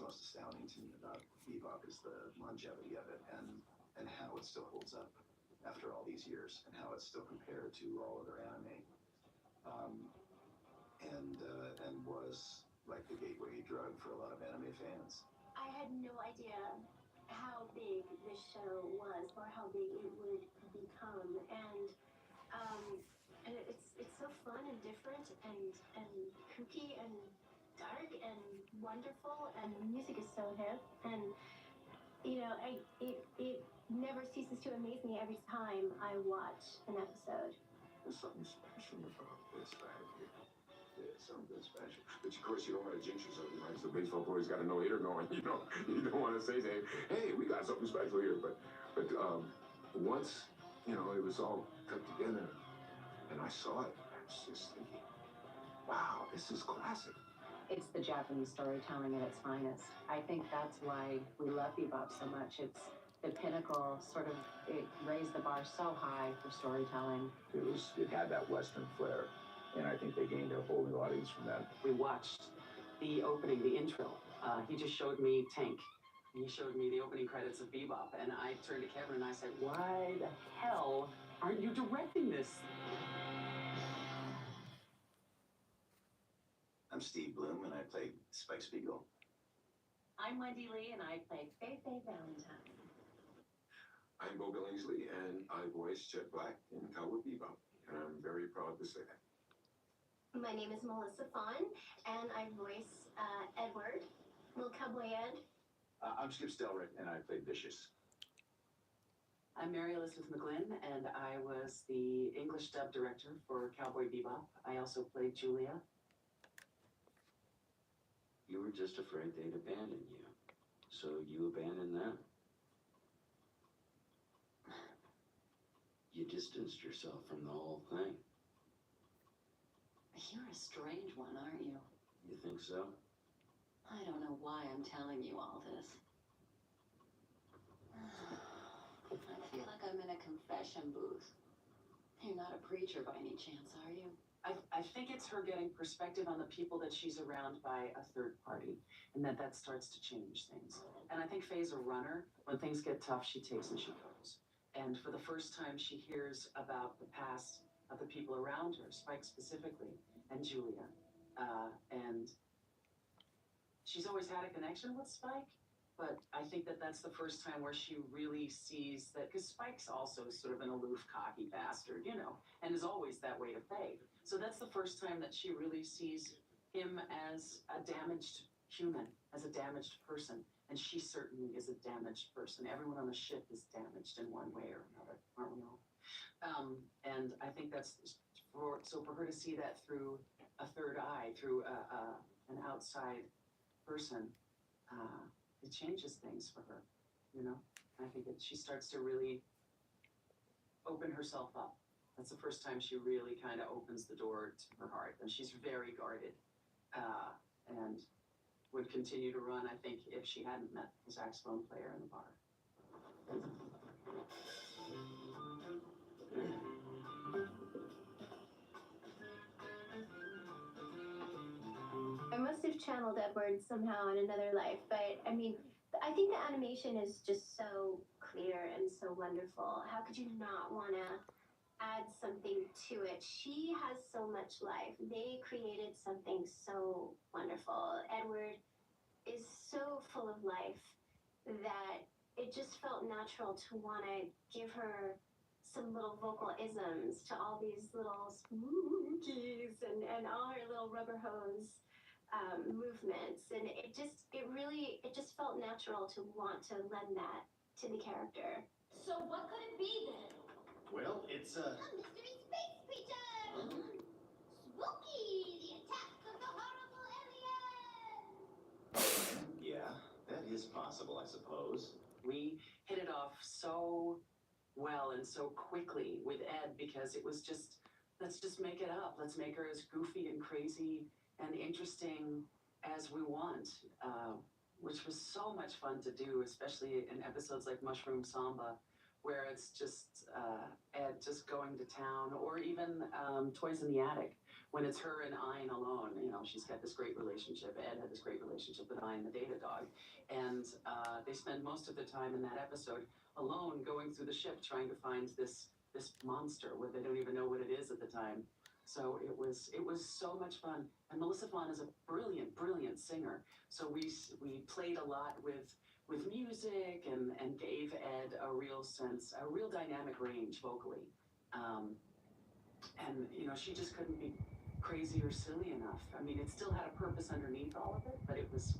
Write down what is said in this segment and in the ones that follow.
most astounding to me about Bebop is the longevity of it and how it still holds up after all these years and how it's still compared to all other anime. And was like the gateway drug for a lot of anime fans. I had no idea how big this show was or how big it would become, and it's so fun and different and kooky and dark and wonderful, and the music is so hip, and it never ceases to amaze me every time I watch an episode. There's something special about this right here. There's something special. But of course, you don't want to jinx yourself, right? So baseball players got a no-hitter going. You don't want to say, hey, we got something special here. But once, it was all put together, and I saw it, I was just thinking, wow, this is classic. It's the Japanese storytelling at its finest. I think that's why we love Bebop so much. It's the pinnacle, it raised the bar so high for storytelling. It had that Western flair, and I think they gained a whole new audience from that. We watched the opening, the intro. He just showed me Tank. He showed me the opening credits of Bebop, and I turned to Kevin and I said, why the hell aren't you directing this? I'm Steve Bloom, and I play Spike Spiegel. I'm Wendy Lee, and I play Faye Valentine. I'm Bo Billingsley, and I voice Jet Black in Cowboy Bebop, and I'm very proud to say that. My name is Melissa Fawn, and I voice Edward, little cowboy Ed. I'm Skip Stelrick, and I play Vicious. I'm Mary Elizabeth McGlynn, and I was the English dub director for Cowboy Bebop. I also played Julia. You were just afraid they'd abandon you, so you abandoned them. You distanced yourself from the whole thing. You're a strange one, aren't you? You think so? I don't know why I'm telling you all this. I feel like I'm in a confession booth. You're not a preacher by any chance, are you? I think it's her getting perspective on the people that she's around by a third party, and that starts to change things. And I think Faye's a runner. When things get tough, she takes and she goes. And for the first time, she hears about the past of the people around her, Spike specifically, and Julia. And she's always had a connection with Spike, but I think that's the first time where she really sees that, because Spike's also sort of an aloof, cocky bastard, and is always that way to Faye. So that's the first time that she really sees him as a damaged human, as a damaged person. And she certainly is a damaged person. Everyone on the ship is damaged in one way or another, aren't we all? And I think that's for her to see that through a third eye, through an outside person, it changes things for her, I think that she starts to really open herself up. That's the first time she really kind of opens the door to her heart, and she's very guarded, and would continue to run, I think, if she hadn't met the saxophone player in the bar. I must have channeled Edward somehow in another life, but I mean, I think the animation is just so clear and so wonderful. How could you not want to add something to it? She has so much life. They created something so wonderful. Edward is so full of life that it just felt natural to want to give her some little vocal isms to all these little spookies and all her little rubber hose movements, and it just felt natural to want to lend that to the character. So what could it be then? Well, it's a mystery space creature! Spooky! The attack of the horrible alien! yeah, that is possible, I suppose. We hit it off so well and so quickly with Ed, because it was just, let's just make it up. Let's make her as goofy and crazy and interesting as we want, which was so much fun to do, especially in episodes like Mushroom Samba, where it's just Ed just going to town, or even Toys in the Attic, when it's her and Ian alone. You know, she's got this great relationship. Ed had this great relationship with Ian, the data dog, and they spend most of the time in that episode alone going through the ship trying to find this monster where they don't even know what it is at the time. So it was so much fun. And Melissa Vaughn is a brilliant singer. So we played a lot with music and gave Ed a real sense, a real dynamic range vocally. And you know, she just couldn't be crazy or silly enough. I mean, it still had a purpose underneath all of it, but it was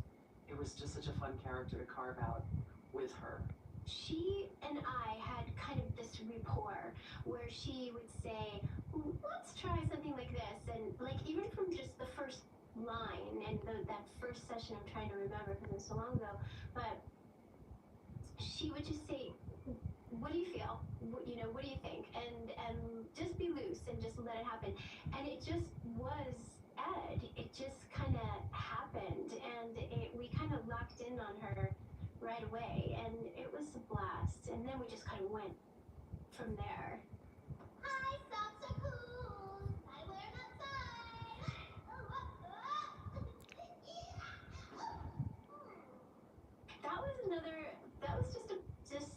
just such a fun character to carve out with her. She and I had kind of this rapport where she would say, let's try something like this. And like, even from just the first line and that first session, I'm trying to remember because it was so long ago, but she would just say, what do you feel? You know, what do you think? And just be loose and just let it happen. And it just was Ed. It just kind of happened. And we kind of locked in on her right away. And it was a blast. And then we just kind of went from there. Hi, socks are cool. I wear them outside. That was just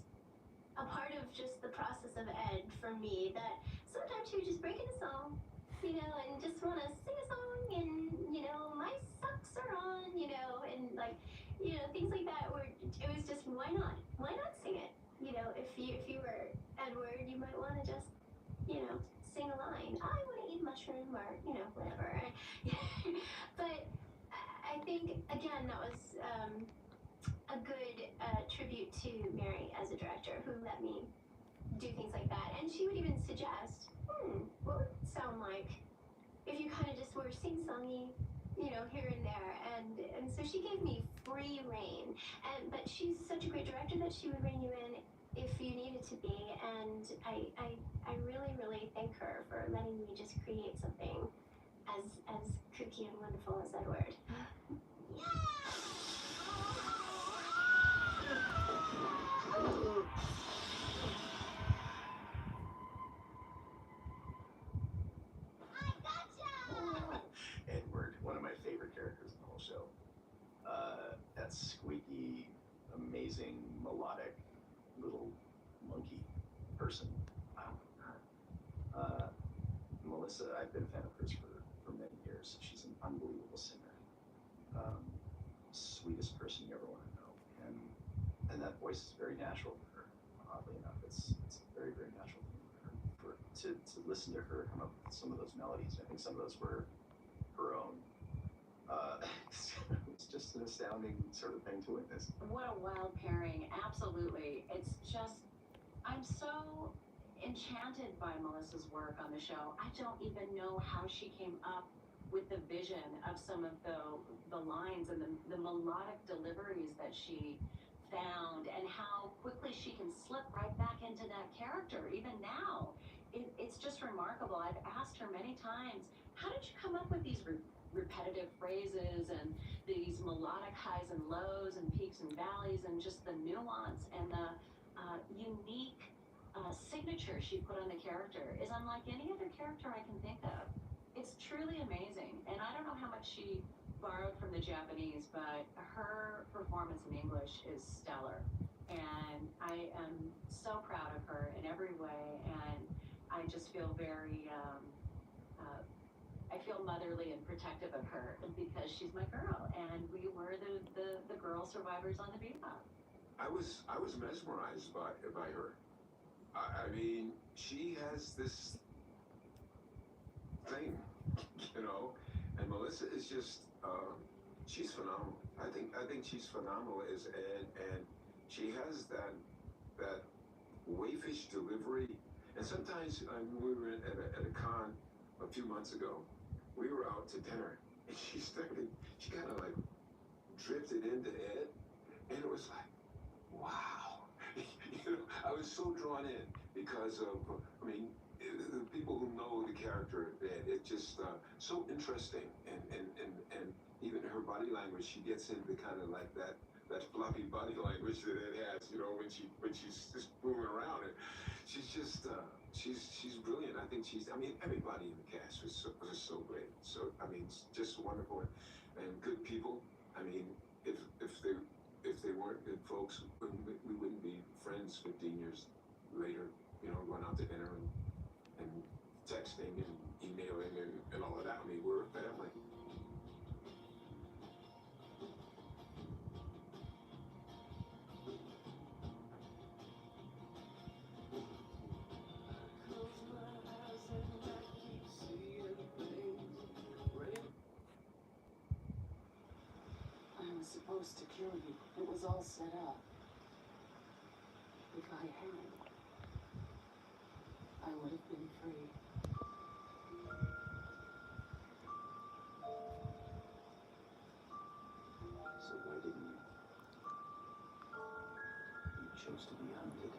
a part of just the process of Ed for me, that sometimes she would just break into song, you know, and just want to sing a song, and, you know, my socks are on, you know, and like, you know, things like that, where it was just, why not sing it? You know, if you were Edward, you might want to just, you know, sing a line. I want to eat mushroom, or, you know, whatever. But I think, again, that was a good tribute to Mary as a director, who let me do things like that. And she would even suggest, what would it sound like if you kind of just were sing-songy, you know, here and there. And so she gave me free reign. But she's such a great director that she would rein you in if you needed to be. And I really thank her for letting me just create something as kooky and wonderful as Edward. I gotcha! Edward, one of my favorite characters in the whole show. That squeaky, amazing, melodic little monkey person. Wow. Melissa, I've been a fan of hers for many years. She's an unbelievable singer. Sweetest person you ever want to know. And that voice is very natural for her. Oddly enough, it's a very natural thing for her. To listen to her come up with some of those melodies, I think some of those were her own. It's just an astounding sort of thing to witness. What a wild pairing, absolutely. It's just, I'm so enchanted by Melissa's work on the show. I don't even know how she came up with the vision of some of the lines and the melodic deliveries that she found, and how quickly she can slip right back into that character, even now. It's just remarkable. I've asked her many times, how did you come up with these repetitive phrases and these melodic highs and lows and peaks and valleys, and just the nuance and the unique signature she put on the character is unlike any other character I can think of. It's truly amazing. And I don't know how much she borrowed from the Japanese, but her performance in English is stellar. And I am so proud of her in every way. And I just feel very, I feel motherly and protective of her because she's my girl. And we were the girl survivors on the Bebop. I was mesmerized by her. I mean, she has this thing, you know, and Melissa is just, she's phenomenal. I think she's phenomenal as Ed, and she has that waifish delivery. And sometimes we were at a con a few months ago. We were out to dinner, and she kind of like drifted into Ed, and it was like, wow. You know, I was so drawn in because of, I mean, the people who know the character of Ed, it's just so interesting, and even her body language, she gets into kind of like that fluffy body language that it has, you know, when she's just moving around. And she's just she's brilliant. I think I mean, everybody in the cast was so great. So I mean, it's just wonderful and good people. I mean, if they weren't good folks, we wouldn't be friends 15 years later. You know, going out to dinner and texting and emailing and all of that. I mean, we're a family. I was supposed to kill you. It was all set up. If I had, I would have been free. So why didn't you? You chose to be hunted.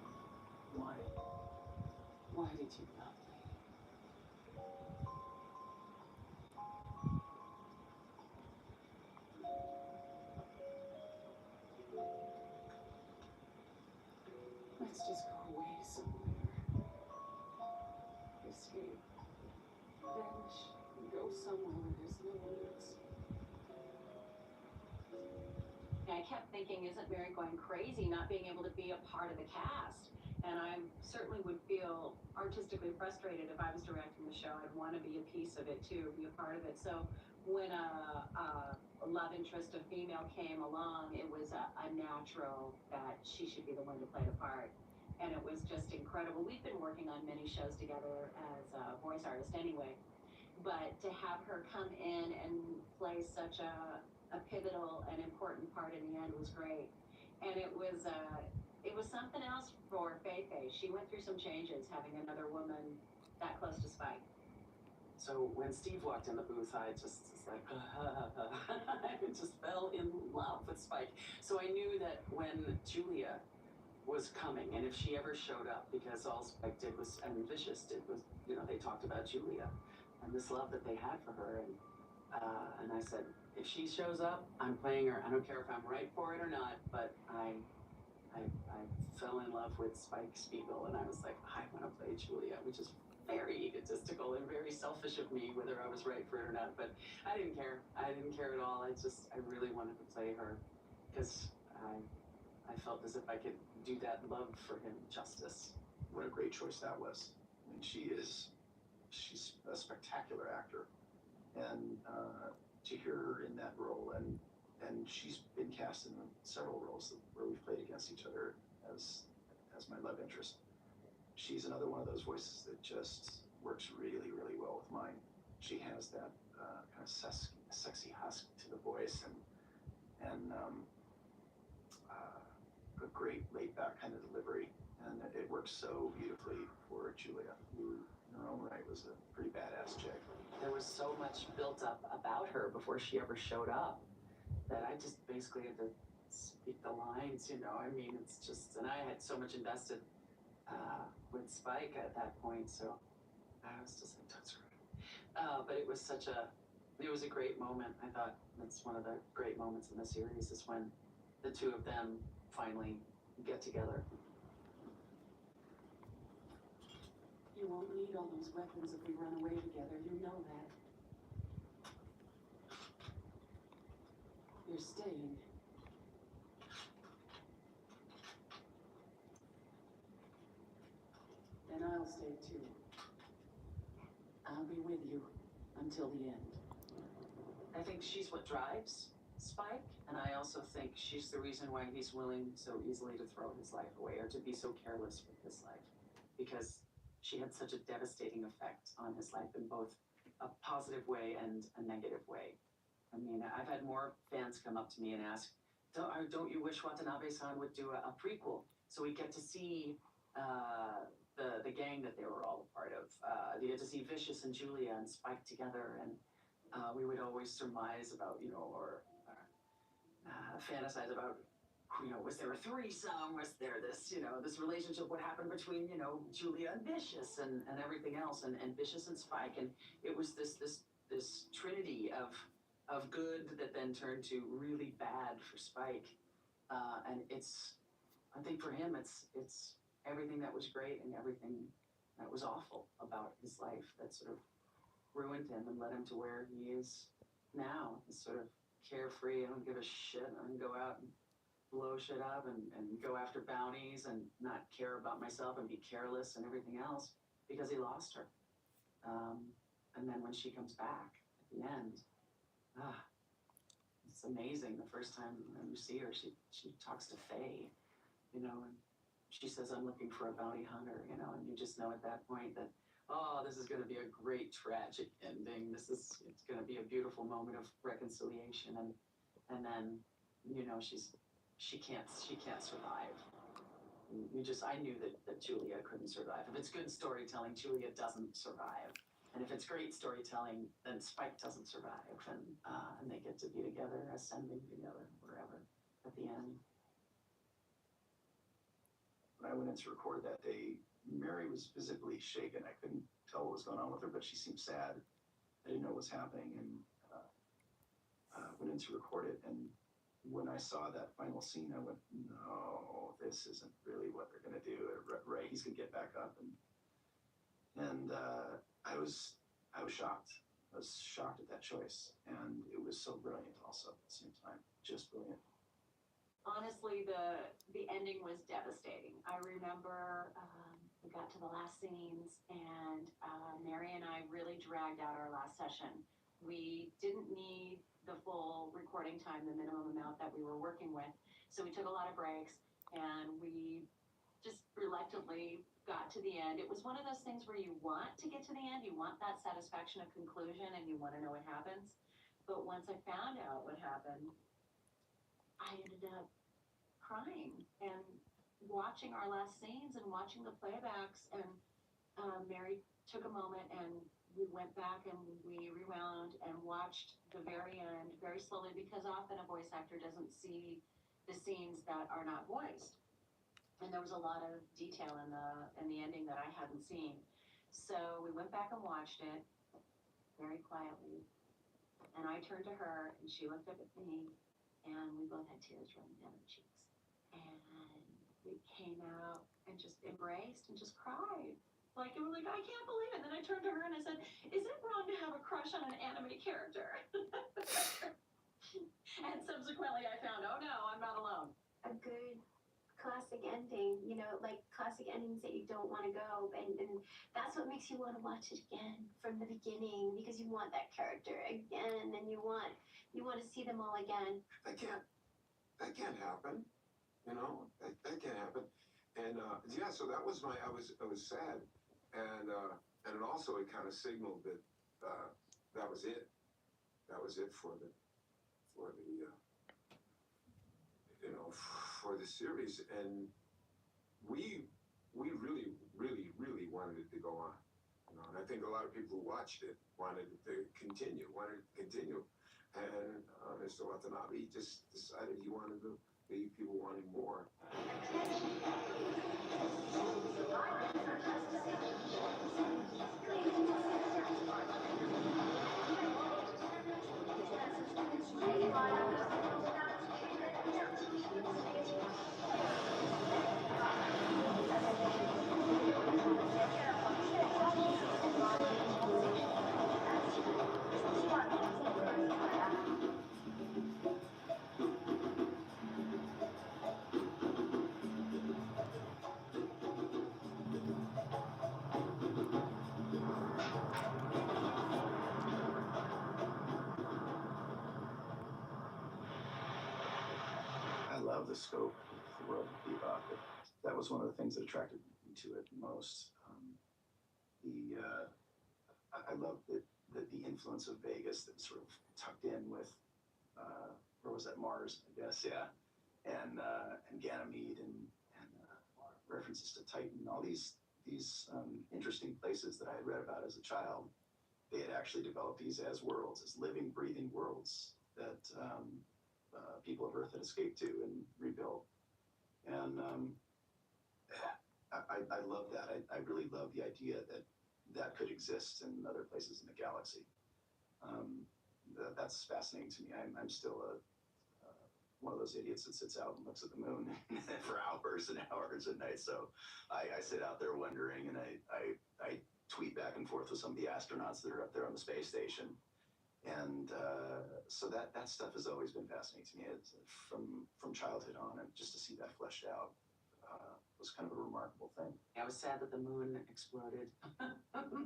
Why? Why did you love me? Let's just go away somewhere. Escape. Vanish. Go somewhere where there's no one else. I kept thinking, isn't Mary going crazy not being able to be a part of the cast? And I certainly would feel artistically frustrated if I was directing the show. I'd want to be a piece of it too, be a part of it. So when a love interest, a female came along, it was a natural that she should be the one to play the part. And it was just incredible. We've been working on many shows together as a voice artist anyway. But to have her come in and play such a pivotal and important part in the end was great. And it was something else for Faye. She went through some changes having another woman that close to Spike. So when Steve walked in the booth, I just was like, I just fell in love with Spike. So I knew that when Julia was coming, and if she ever showed up, because all Spike did was, and Vicious did was, you know, they talked about Julia and this love that they had for her. And I said, if she shows up, I'm playing her. I don't care if I'm right for it or not, but I fell in love with Spike Spiegel, and I was like, I want to play Julia, which is very egotistical and very selfish of me, whether I was right for it or not. But I didn't care. I didn't care at all. I really wanted to play her because I felt as if I could do that love for him justice. What a great choice that was. I mean, she's a spectacular actor, and to hear her in that role, and she's been cast in several roles where we've played against each other as my love interest. She's another one of those voices that just works really, really well with mine. She has that kind of sexy husk to the voice, and a great laid back kind of delivery, and it works so beautifully for Julia, who in her own right was a pretty badass chick. There was so much built up about her before she ever showed up that I just basically had to speak the lines, you know. I mean, it's just, and I had so much invested with Spike at that point, so I was just like, that's right. But it was a great moment. I thought that's one of the great moments in the series is when the two of them finally get together. You won't need all those weapons if we run away together. You know that. You're staying. And I'll stay too. I'll be with you until the end. I think she's what drives Spike, and I also think she's the reason why he's willing so easily to throw his life away or to be so careless with his life, because she had such a devastating effect on his life in both a positive way and a negative way. I mean, I've had more fans come up to me and ask, don't you wish Watanabe-san would do a prequel so we get to see the gang that they were all a part of? You get to see Vicious and Julia and Spike together, and we would always surmise about, you know, or fantasize about, you know, was there a threesome? Was there this, you know, this relationship? What happened between, you know, Julia and Vicious and everything else, and Vicious and Spike, and it was this trinity of of good that then turned to really bad for Spike. And I think for him, it's everything that was great and everything that was awful about his life that sort of ruined him and led him to where he is now. He's sort of carefree. I don't give a shit. I can go out and blow shit up and go after bounties and not care about myself and be careless and everything else because he lost her. And then when she comes back at the end, it's amazing. The first time you see her, she talks to Faye, and she says, "I'm looking for a bounty hunter," and you just know at that point that, oh, this is going to be a great tragic ending. It's going to be a beautiful moment of reconciliation, and then, she can't survive. I knew that Julia couldn't survive. If it's good storytelling, Julia doesn't survive. And if it's great storytelling, then Spike doesn't survive, and they get to be together, ascending together, wherever, at the end. When I went in to record that day, Mary was visibly shaken. I couldn't tell what was going on with her, but she seemed sad. I didn't know what was happening, and went in to record it. And when I saw that final scene, I went, no, this isn't really what they're going to do. Right, he's going to get back up, and I was shocked. I was shocked at that choice, and it was so brilliant also at the same time, just brilliant. Honestly, the ending was devastating. I remember we got to the last scenes, and Mary and I really dragged out our last session. We didn't need the full recording time, the minimum amount that we were working with, so we took a lot of breaks, and we just reluctantly got to the end. It was one of those things where you want to get to the end, you want that satisfaction of conclusion, and you want to know what happens. But once I found out what happened, I ended up crying and watching our last scenes and watching the playbacks. And Mary took a moment, and we went back and we rewound and watched the very end very slowly, because often a voice actor doesn't see the scenes that are not voiced. And there was a lot of detail in the ending that I hadn't seen. So we went back and watched it very quietly. And I turned to her, and she looked up at me, and we both had tears running down our cheeks. And we came out and just embraced and just cried. Like, it was like, I can't believe it. And then I turned to her and I said, is it wrong to have a crush on an anime character? And subsequently I found, oh no, I'm not alone. A good classic ending, like classic endings that you don't want to go, and that's what makes you want to watch it again from the beginning, because you want that character again, and you want to see them all again. That can't happen. That can't happen. And so that was I was sad, and it also, it kind of signaled that that was it. That was it for the series, and we really wanted it to go on. And I think a lot of people who watched it wanted it to continue, and Mr. Watanabe just decided he wanted to leave people wanting more. I love the scope of the world of Bebop. That was one of the things that attracted me to it most. I love the influence of Vegas that sort of tucked in with, where was that, Mars, I guess, yeah, and Ganymede, and references to Titan, all these interesting places that I had read about as a child. They had actually developed these as worlds, as living, breathing worlds that people of Earth had escaped to and rebuilt. And I love that. I really love the idea that could exist in other places in the galaxy. That's that's fascinating to me. I'm still one of those idiots that sits out and looks at the moon for hours and hours at night. So I sit out there wondering, and I tweet back and forth with some of the astronauts that are up there on the space station. And so that stuff has always been fascinating to me. It's from childhood on, and just to see that fleshed out was kind of a remarkable thing. I was sad that the moon exploded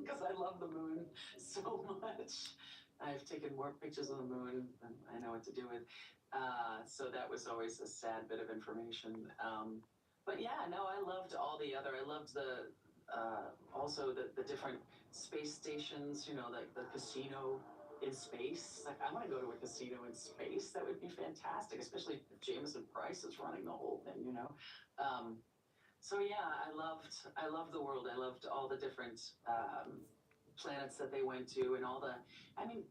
because I love the moon so much. I've taken more pictures of the moon than I know what to do with. So that was always a sad bit of information. But yeah, no, I loved all the other. I loved the also the different space stations. You know, like the casino in space. Like, I want to go to a casino in space. That would be fantastic, especially if Jameson Price is running the whole thing. You know. So yeah, I loved the world. I loved all the different planets that they went to, and all the. I mean,